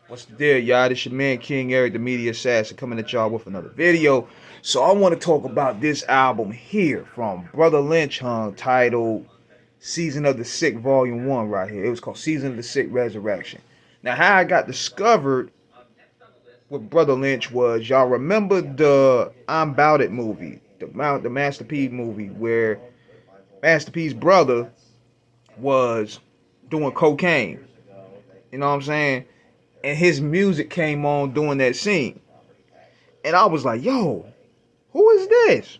What's the deal, y'all? This your man King Eric, the media assassin, coming at y'all with another video. So I want to talk about this album here from Brotha Lynch Hung, titled Season of the Sick Volume 1 right here. It was called Season of the Sick Resurrection. Now, how I got discovered with Brotha Lynch was, y'all remember the I'm Bout It movie, the Master P movie, where Master P's brother was doing cocaine. You know what I'm saying? And his music came on during that scene. And I was like, yo, who is this?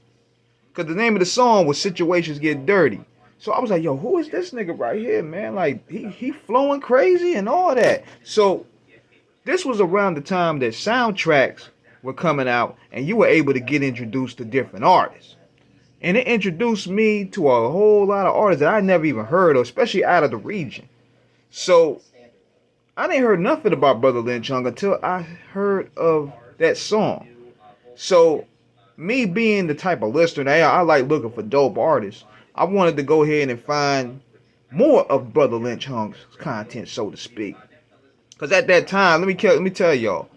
Because the name of the song was Situations Get Dirty. So I was like, yo, who is this nigga right here, man? Like, he flowing crazy and all that. So this was around the time that soundtracks were coming out and you were able to get introduced to different artists. And it introduced me to a whole lot of artists that I never even heard of, especially out of the region. So I didn't hear nothing about Brotha Lynch Hung until I heard of that song. So, me being the type of listener that I like looking for dope artists, I wanted to go ahead and find more of Brotha Lynch Hung's content, so to speak. Because at that time, let me tell y'all,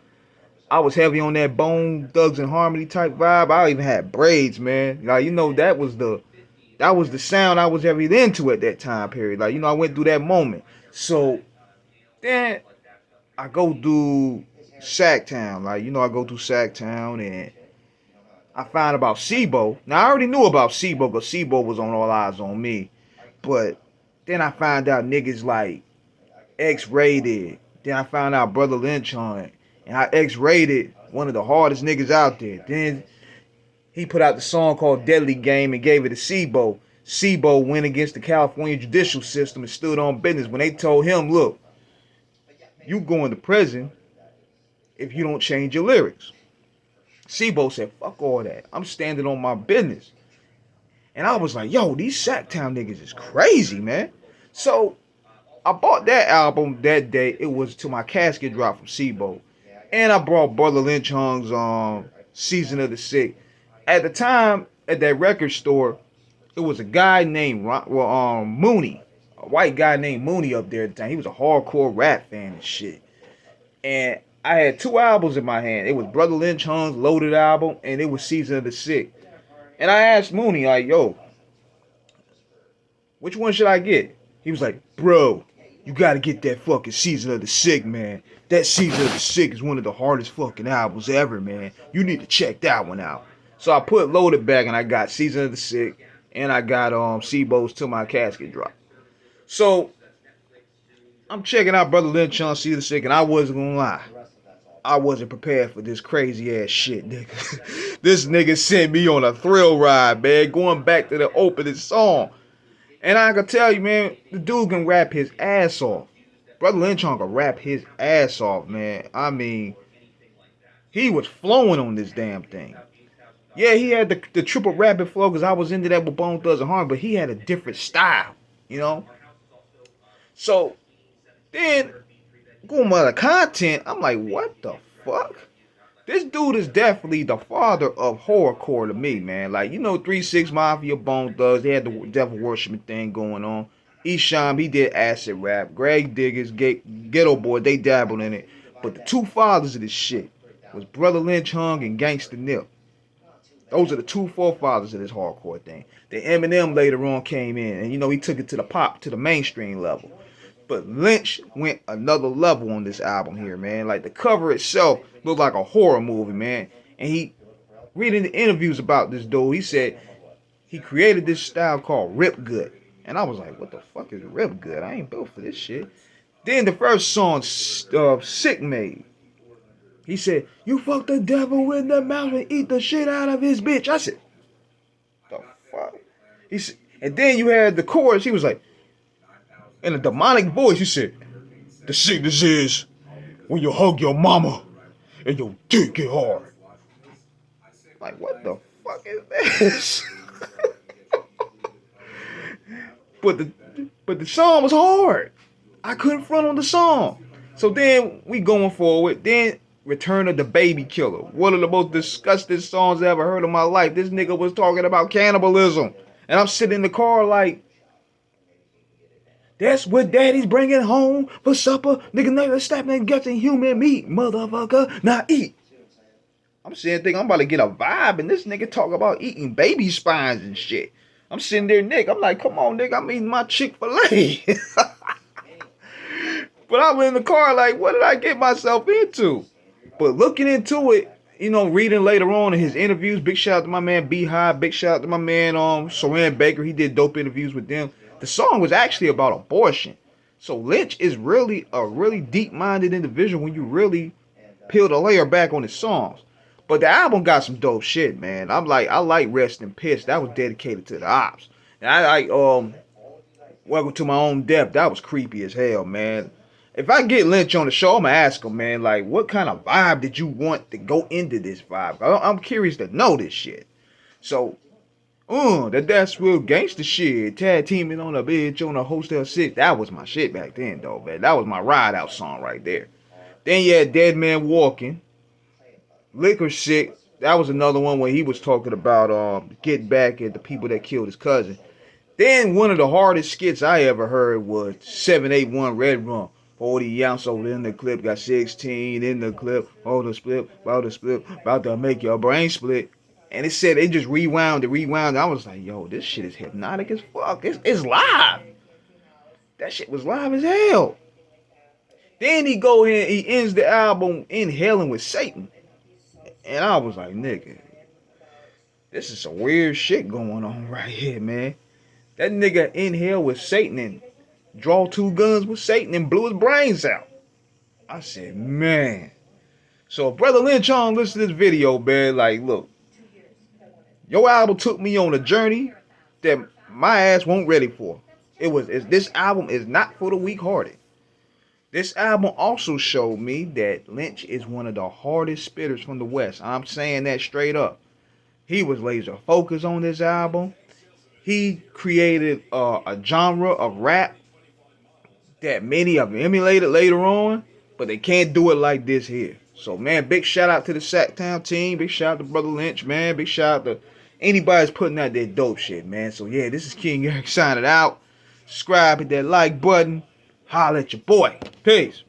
I was heavy on that Bone Thugs and Harmony type vibe. I even had braids, man. Like, that was the sound I was heavy into at that time period. Like, I went through that moment. So then I go through Sacktown. Like, I go through Sacktown and I find about Sibo. Now, I already knew about Sibo because Sibo was on All Eyes on Me. But then I find out niggas like X-Rated. Then I found out Brotha Lynch Hung. And how X-Rated, one of the hardest niggas out there. Then he put out the song called Deadly Game and gave it to Sibo. Sibo went against the California judicial system and stood on business when they told him, look, you going to prison if you don't change your lyrics. Sibo said, fuck all that. I'm standing on my business. And I was like, yo, these Sacktown niggas is crazy, man. So I bought that album that day. It was till my casket dropped from Sibo. And I brought Brotha Lynch Hung's Season of the Sick. At the time, at that record store, it was a guy named Mooney. A white guy named Mooney up there at the time. He was a hardcore rap fan and shit. And I had two albums in my hand. It was Brotha Lynch Hung's Loaded album, and it was Season of the Sick. And I asked Mooney, like, yo, which one should I get? He was like, bro, you gotta get that fucking Season of the Sick, man. That Season of the Sick is one of the hardest fucking albums ever, man. You need to check that one out. So I put Loaded back, and I got Season of the Sick, and I got Sibo's Till My Casket Drop. So I'm checking out Brotha Lynch Hung, Season of the Sick, and I wasn't gonna lie. I wasn't prepared for this crazy ass shit, nigga. This nigga sent me on a thrill ride, man, going back to the opening song. And I can tell you, man, the dude can rap his ass off. Brotha Lynch Hung can rap his ass off, man. I mean, he was flowing on this damn thing. Yeah, he had the triple rapid flow because I was into that with Bone Thugs and Harmony, but he had a different style, you know? So, then going by the content, I'm like, what the fuck? This dude is definitely the father of horrorcore to me, man. Like, 3 6 Mafia, Bone Thugs, they had the devil worshiping thing going on. Esham, he did acid rap. Greg Diggers, Ghetto Boy, they dabbled in it. But the two fathers of this shit was Brotha Lynch Hung and Gangsta Nip. Those are the two forefathers of this hardcore thing. The Eminem later on came in, and he took it to the mainstream level. But Lynch went another level on this album here, man. Like, the cover itself looked like a horror movie, man. And he, reading the interviews about this dude, he said he created this style called Rip Good. And I was like, what the fuck is Rip Good? I ain't built for this shit. Then the first song, Sick made. He said, you fuck the devil in the mouth and eat the shit out of his bitch. I said, the fuck? He said, and then you had the chorus, he was like, in a demonic voice, he said, the sickness is when you hug your mama and your dick get hard. Like, what the fuck is this? But the song was hard. I couldn't front on the song. So then we going forward. Then Return of the Baby Killer. One of the most disgusting songs I ever heard in my life. This nigga was talking about cannibalism. And I'm sitting in the car like, That's what daddy's bringing home for supper. Nigga, nigga, stop and getting human meat, motherfucker. Now eat. I'm sitting thinking I'm about to get a vibe, and this nigga talk about eating baby spines and shit. I'm sitting there, Nick. I'm like, come on, nigga. I'm eating my Chick-fil-A. But I'm in the car like, what did I get myself into? But looking into it, reading later on in his interviews, big shout out to my man Beehive, big shout out to my man Saran Baker. He did dope interviews with them. The song was actually about abortion. So Lynch is really a really deep-minded individual when you really peel the layer back on his songs. But the album got some dope shit, man. I like Rest in Piss. That was dedicated to the ops. And I like Welcome to My Own Death. That was creepy as hell, man. If I get Lynch on the show, I'm gonna ask him, man, like, what kind of vibe did you want to go into this vibe? I'm curious to know this shit. So, that's real gangster shit. Tag teaming on a bitch on a Hostel 6. That was my shit back then, though, man. That was my ride out song right there. Then you had Dead Man Walking. Liquor Sick. That was another one where he was talking about get back at the people that killed his cousin. Then one of the hardest skits I ever heard was 781 Red Rum. 40 ounce over in the clip, got 16 in the clip, about to split, about to make your brain split. And it said it just rewound. I was like, yo, this shit is hypnotic as fuck. It's live. That shit was live as hell. Then he go ahead, he ends the album Inhaling with Satan. And I was like, nigga, this is some weird shit going on right here, man. That nigga inhale with Satan and draw two guns with Satan and blew his brains out. I said, man. So if Brotha Lynch Hung listen to this video, man, like, look, your album took me on a journey that my ass won't ready for. This album is not for the weak-hearted. This album also showed me that Lynch is one of the hardest spitters from the West. I'm saying that straight up. He was laser focused on this album. He created a genre of rap that many of them emulated later on, but they can't do it like this here. So, man, big shout out to the Sacktown team. Big shout out to Brotha Lynch, man. Big shout out to anybody that's putting out that dope shit, man. So, yeah, this is King Eric signing out. Subscribe, hit that like button. Holla at your boy. Peace.